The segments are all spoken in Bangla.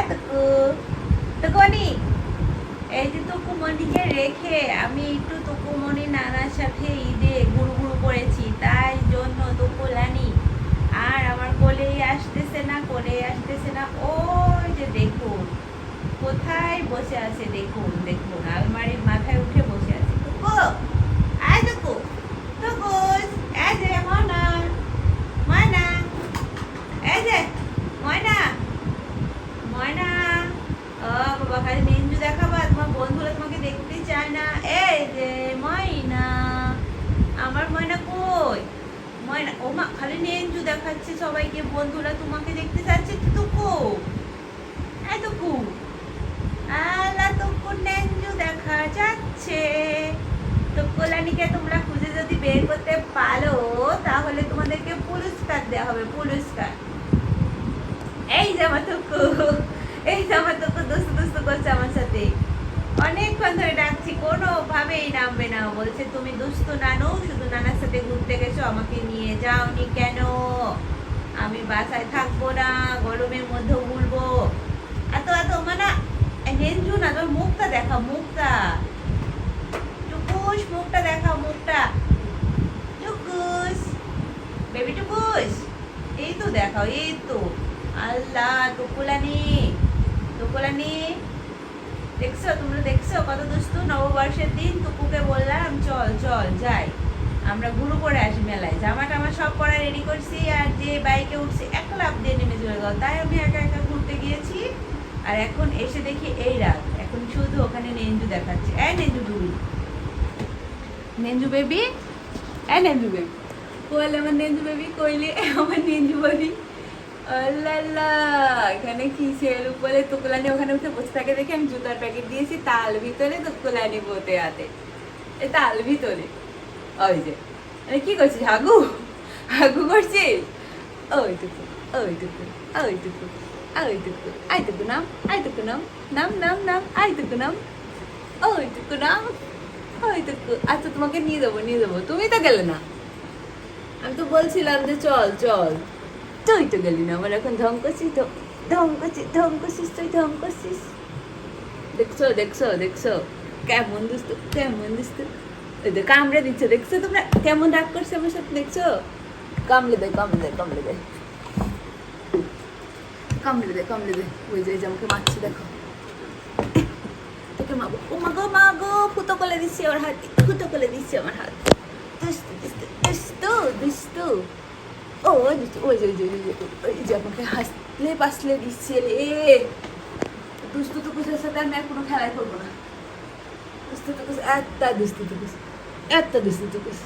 টুকু টুকুমণি, এই যে টুকুমণিকে রেখে আমি একটু টুকুমণি নানার সাথে ঈদে গুরু গুরু করেছি, তাই জন্য টুকুলানি আর আমার কোলেই আসতেছে না, কোলেই আসতেছে না। ওই যে দেখুন কোথায় বসে আছে, দেখুন দেখুন আলমারির মাথায় উঠে বসে আছে। টুকু আয় টুকু, টুকুস এই যে ময়না, ময়না এই যে ময়না, ময়না। ও বাবা, খালি নিঞ্জু দেখাবা, তোমার বন্ধুরা তোমাকে দেখতে চায় না। এই যে ময়না, আমার ময়না কই? ময়না ও মা, খালি নেঞ্জু দেখাচ্ছে সবাইকে, বন্ধুরা তোমাকে দেখতে চাচ্ছে। টুকু এই টুকু, আলা টুকু নেঞ্জু দেখা যাচ্ছে। টুকুলানিকে তোমরা খুঁজে যদি বের করতে পারো তাহলে তোমাদেরকে পুরস্কার দেওয়া হবে, পুরস্কার। এই যে আমার টুকু, এই যে আমার টুকু দুস্তু দুস্তু করছে আমার সাথে, অনেকক্ষণ ধরে ডাকছি, কোনোভাবেই নামবে না। বলছে তুমি দুস্তু নানু, শুধু নানার সাথে ঘুরতে গেছো, আমাকে নিয়ে যাওনি কেন? আমি বাসায় থাকবো না, গরমের মধ্যে উড়বো। এত এত মানে নেঞ্জু না, তোর মুখটা দেখা, মুখটা টুকুস, মুখটা দেখাও, মুখটা। টুকুস বেবি, টুকুস এই তো দেখাও, এই তো। আল্লাহ টুকুলানি, টুকুলানি দেখছো, তোমরা দেখছো কত দুষ্টু। নববর্ষের দিন টুকুকে বললাম চল চল যাই, আমরা ঘুরু করে আসি মেলায়। জামা টামা সব পরা রেডি করছি, আর যে বাইকে উঠছি এক লাফ দিয়ে নেমে চলে গেল। তাই আমি একা একা ঘুরতে গিয়েছি, আর এখন এসে দেখি এই রাত, এখন শুধু ওখানে নেঞ্জু দেখাচ্ছে। এই নেঞ্জু বেবি, নেঞ্জু বেবি, এই নেঞ্জু বেবি কইলে, আমার নেঞ্জু বেবি কইলে আমার নেঞ্জু বেবি। আল্লাহ, এখানে কি সেল উপরে টুকুলানি ওখানে উঠে বসে থাকে দেখে আমি জুতার প্যাকেট দিয়েছি তাল ভিতরে, টুকুলানি বতে আতে এই তাল ভিতরে। ওই যে কি করছিস, হাগু হাগু করছিস? ওইটুকু ওইটুকু ওইটুকু ওইটুকু, আইটুকু নাম, আইটুকু নাম, নাম নাম নাম, আইটুকু নাম, ওইটুকু নাম, ওইটুকু। আচ্ছা তোমাকে নিয়ে দেবো, নিয়ে দেবো, তুমি তো গেলে না। আমি তো বলছিলাম যে চল চল, তুই তো গেলি না। আমার এখন ঢং করছিস, ঢং করছিস, ঢং করছিস, তুই ঢং করছিস। দেখছো দেখছো দেখছো কেমন দুস্তু, কেমন দুস্তু। ওই তো কামড়ে দিচ্ছে, দেখছো তোমরা কেমন রাগ করছে আমার সাথে, দেখছো? কামড়ে দেয়, কামড়ে দেয়, কামড়ে দেয়, কামড়ে দেয়, কামড়ে দেয়। ওই যে আমাকে মারছি, দেখো তোকে মাগো, ও মাগো মাগো, ফুটো করে দিচ্ছি ওর হাত, ফুটো করে দিচ্ছি আমার হাত। দুস্তু দুস্তু দুস্তু দুস্তু। ও ওই যে ওই যে ওই যে আমাকে হাসলে পাসলে দিচ্ছে রে। দুষ্টু টুকুসের সাথে আমি আর কোনো খেলাই করবো না। দুষ্টু টুকুস এত দুষ্টু টুকুস, এত দুষ্টু টুকুস।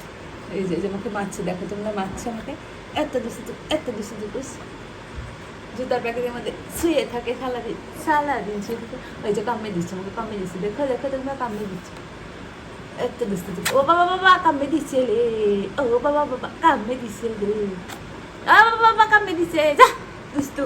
এই যে আমাকে মারছে, দেখো তোমরা, মারছে আমাকে। এত দুষ্টু, এত দুষ্টু টুকুস। জুতার প্যাকেটের মধ্যে শুয়ে থাকে সারাদিন, সারাদিন শুয়ে থাকে। ওই যে কামড়ে দিচ্ছে আমাকে, কামড়ে দিচ্ছে, দেখো দেখো তোমরা, কামড়ে দিচ্ছে। এত দুষ্টু টুকু। ও বাবা বাবা কামড়ে দিচ্ছে রে, ও বাবা বাবা কামড়ে দিচ্ছে রে, বাবা বাবা কামড়ে দিচ্ছে, যা দুষ্টু।